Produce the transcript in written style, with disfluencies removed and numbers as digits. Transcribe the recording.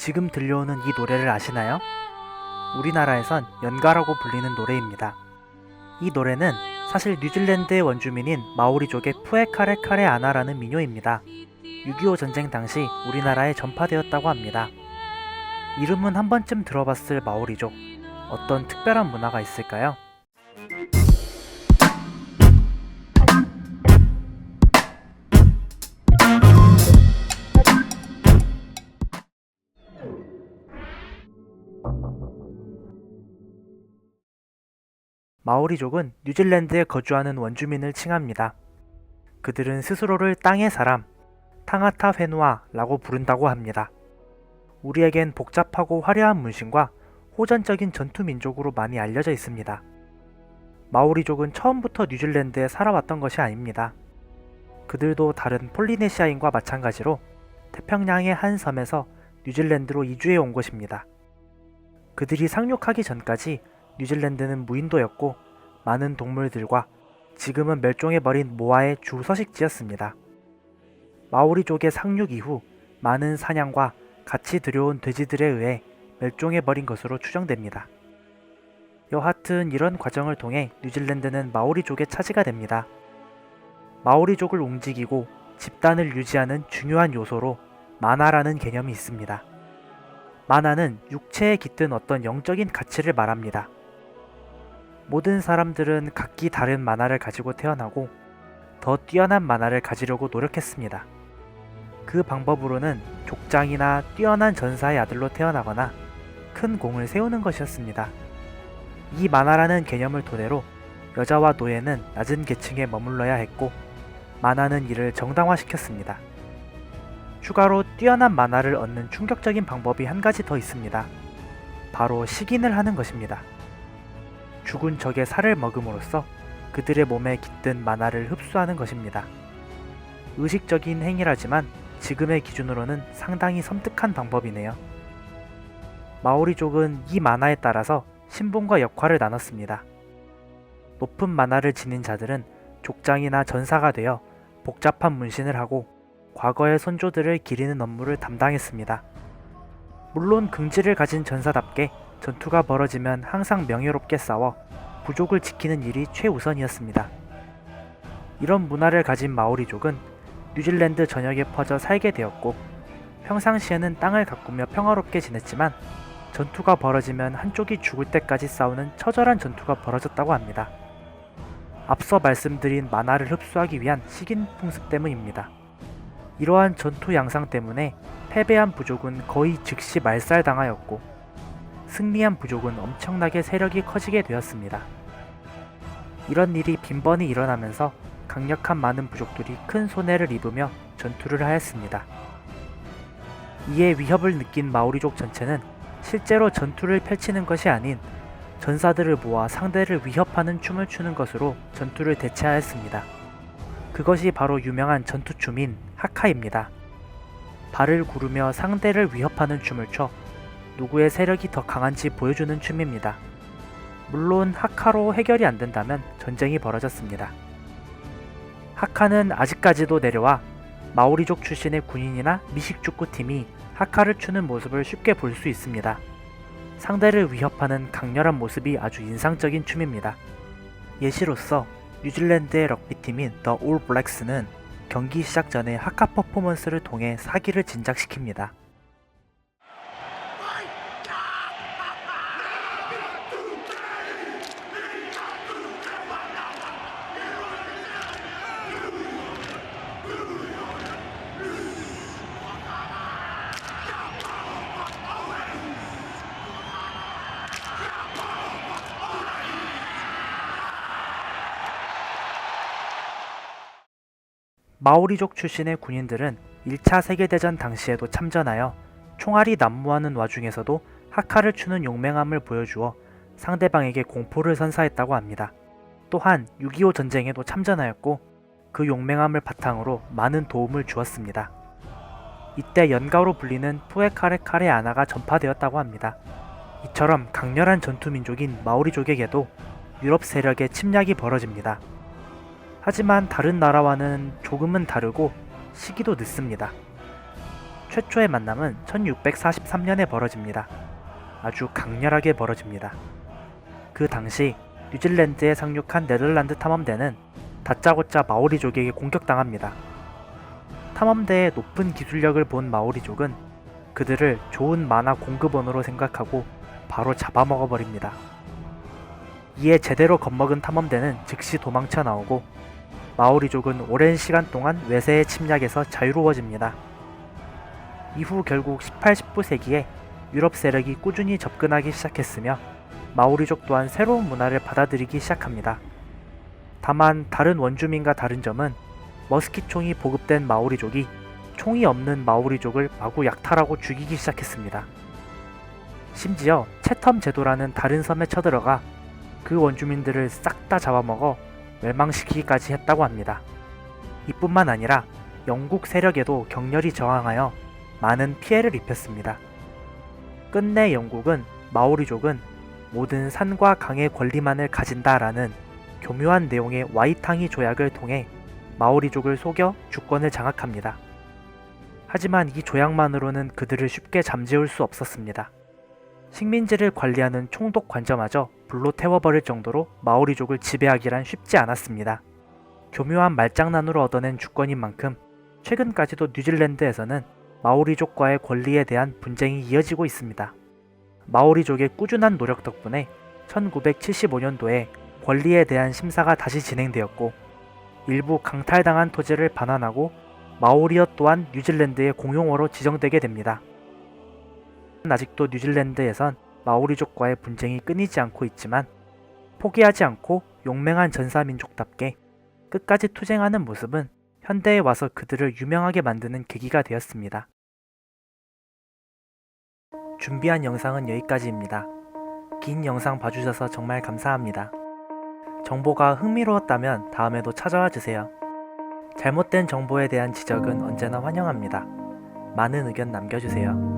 지금 들려오는 이 노래를 아시나요? 우리나라에선 연가라고 불리는 노래입니다. 이 노래는 사실 뉴질랜드의 원주민인 마오리족의 푸에카레카레 아나라는 민요입니다. 6.25 전쟁 당시 우리나라에 전파되었다고 합니다. 이름은 한 번쯤 들어봤을 마오리족, 어떤 특별한 문화가 있을까요? 마오리족은 뉴질랜드에 거주하는 원주민을 칭합니다. 그들은 스스로를 땅의 사람, 탕아타 회누아라고 부른다고 합니다. 우리에겐 복잡하고 화려한 문신과 호전적인 전투 민족으로 많이 알려져 있습니다. 마오리족은 처음부터 뉴질랜드에 살아왔던 것이 아닙니다. 그들도 다른 폴리네시아인과 마찬가지로 태평양의 한 섬에서 뉴질랜드로 이주해 온 것입니다. 그들이 상륙하기 전까지 뉴질랜드는 무인도였고 많은 동물들과 지금은 멸종해버린 모아의 주 서식지였습니다. 마오리족의 상륙 이후 많은 사냥과 같이 들여온 돼지들에 의해 멸종해버린 것으로 추정됩니다. 여하튼 이런 과정을 통해 뉴질랜드는 마오리족의 차지가 됩니다. 마오리족을 움직이고 집단을 유지하는 중요한 요소로 마나라는 개념이 있습니다. 마나는 육체에 깃든 어떤 영적인 가치를 말합니다. 모든 사람들은 각기 다른 만화를 가지고 태어나고 더 뛰어난 만화를 가지려고 노력했습니다. 그 방법으로는 족장이나 뛰어난 전사의 아들로 태어나거나 큰 공을 세우는 것이었습니다. 이 만화라는 개념을 토대로 여자와 노예는 낮은 계층에 머물러야 했고 만화는 이를 정당화시켰습니다. 추가로 뛰어난 만화를 얻는 충격적인 방법이 한 가지 더 있습니다. 바로 식인을 하는 것입니다. 죽은 적의 살을 먹음으로써 그들의 몸에 깃든 만화를 흡수하는 것입니다. 의식적인 행위라지만 지금의 기준으로는 상당히 섬뜩한 방법이네요. 마오리족은 이 만화에 따라서 신분과 역할을 나눴습니다. 높은 만화를 지닌 자들은 족장이나 전사가 되어 복잡한 문신을 하고 과거의 선조들을 기리는 업무를 담당했습니다. 물론 긍지를 가진 전사답게 전투가 벌어지면 항상 명예롭게 싸워 부족을 지키는 일이 최우선이었습니다. 이런 문화를 가진 마오리족은 뉴질랜드 전역에 퍼져 살게 되었고 평상시에는 땅을 가꾸며 평화롭게 지냈지만 전투가 벌어지면 한쪽이 죽을 때까지 싸우는 처절한 전투가 벌어졌다고 합니다. 앞서 말씀드린 만화를 흡수하기 위한 식인 풍습 때문입니다. 이러한 전투 양상 때문에 패배한 부족은 거의 즉시 말살당하였고 승리한 부족은 엄청나게 세력이 커지게 되었습니다. 이런 일이 빈번히 일어나면서 강력한 많은 부족들이 큰 손해를 입으며 전투를 하였습니다. 이에 위협을 느낀 마오리족 전체는 실제로 전투를 펼치는 것이 아닌 전사들을 모아 상대를 위협하는 춤을 추는 것으로 전투를 대체하였습니다. 그것이 바로 유명한 전투춤인 하카입니다. 발을 구르며 상대를 위협하는 춤을 춰 누구의 세력이 더 강한지 보여주는 춤입니다. 물론 하카로 해결이 안 된다면 전쟁이 벌어졌습니다. 하카는 아직까지도 내려와 마오리족 출신의 군인이나 미식축구팀이 하카를 추는 모습을 쉽게 볼 수 있습니다. 상대를 위협하는 강렬한 모습이 아주 인상적인 춤입니다. 예시로서 뉴질랜드의 럭비팀인 더 올 블랙스는 경기 시작 전에 하카 퍼포먼스를 통해 사기를 진작시킵니다. 마오리족 출신의 군인들은 1차 세계대전 당시에도 참전하여 총알이 난무하는 와중에서도 하카를 추는 용맹함을 보여주어 상대방에게 공포를 선사했다고 합니다. 또한 6.25 전쟁에도 참전하였고 그 용맹함을 바탕으로 많은 도움을 주었습니다. 이때 연가로 불리는 푸에카레카레 아나가 전파되었다고 합니다. 이처럼 강렬한 전투민족인 마오리족에게도 유럽 세력의 침략이 벌어집니다. 하지만 다른 나라와는 조금은 다르고 시기도 늦습니다. 최초의 만남은 1643년에 벌어집니다. 아주 강렬하게 벌어집니다. 그 당시 뉴질랜드에 상륙한 네덜란드 탐험대는 다짜고짜 마오리족에게 공격당합니다. 탐험대의 높은 기술력을 본 마오리족은 그들을 좋은 만화 공급원으로 생각하고 바로 잡아먹어버립니다. 이에 제대로 겁먹은 탐험대는 즉시 도망쳐 나오고 마오리족은 오랜 시간 동안 외세의 침략에서 자유로워집니다. 이후 결국 18, 19세기에 유럽 세력이 꾸준히 접근하기 시작했으며 마오리족 또한 새로운 문화를 받아들이기 시작합니다. 다만 다른 원주민과 다른 점은 머스킷총이 보급된 마오리족이 총이 없는 마오리족을 마구 약탈하고 죽이기 시작했습니다. 심지어 채텀 제도라는 다른 섬에 쳐들어가 그 원주민들을 싹 다 잡아먹어 멸망시키기까지 했다고 합니다. 이뿐만 아니라 영국 세력에도 격렬히 저항하여 많은 피해를 입혔습니다. 끝내 영국은 마오리족은 모든 산과 강의 권리만을 가진다라는 교묘한 내용의 와이탕이 조약을 통해 마오리족을 속여 주권을 장악합니다. 하지만 이 조약만으로는 그들을 쉽게 잠재울 수 없었습니다. 식민지를 관리하는 총독 관저마저 불로 태워버릴 정도로 마오리족을 지배하기란 쉽지 않았습니다. 교묘한 말장난으로 얻어낸 주권인 만큼 최근까지도 뉴질랜드에서는 마오리족과의 권리에 대한 분쟁이 이어지고 있습니다. 마오리족의 꾸준한 노력 덕분에 1975년도에 권리에 대한 심사가 다시 진행되었고 일부 강탈당한 토지를 반환하고 마오리어 또한 뉴질랜드의 공용어로 지정되게 됩니다. 아직도 뉴질랜드에선 마오리족과의 분쟁이 끊이지 않고 있지만 포기하지 않고 용맹한 전사민족답게 끝까지 투쟁하는 모습은 현대에 와서 그들을 유명하게 만드는 계기가 되었습니다. 준비한 영상은 여기까지입니다. 긴 영상 봐주셔서 정말 감사합니다. 정보가 흥미로웠다면 다음에도 찾아와 주세요. 잘못된 정보에 대한 지적은 언제나 환영합니다. 많은 의견 남겨주세요.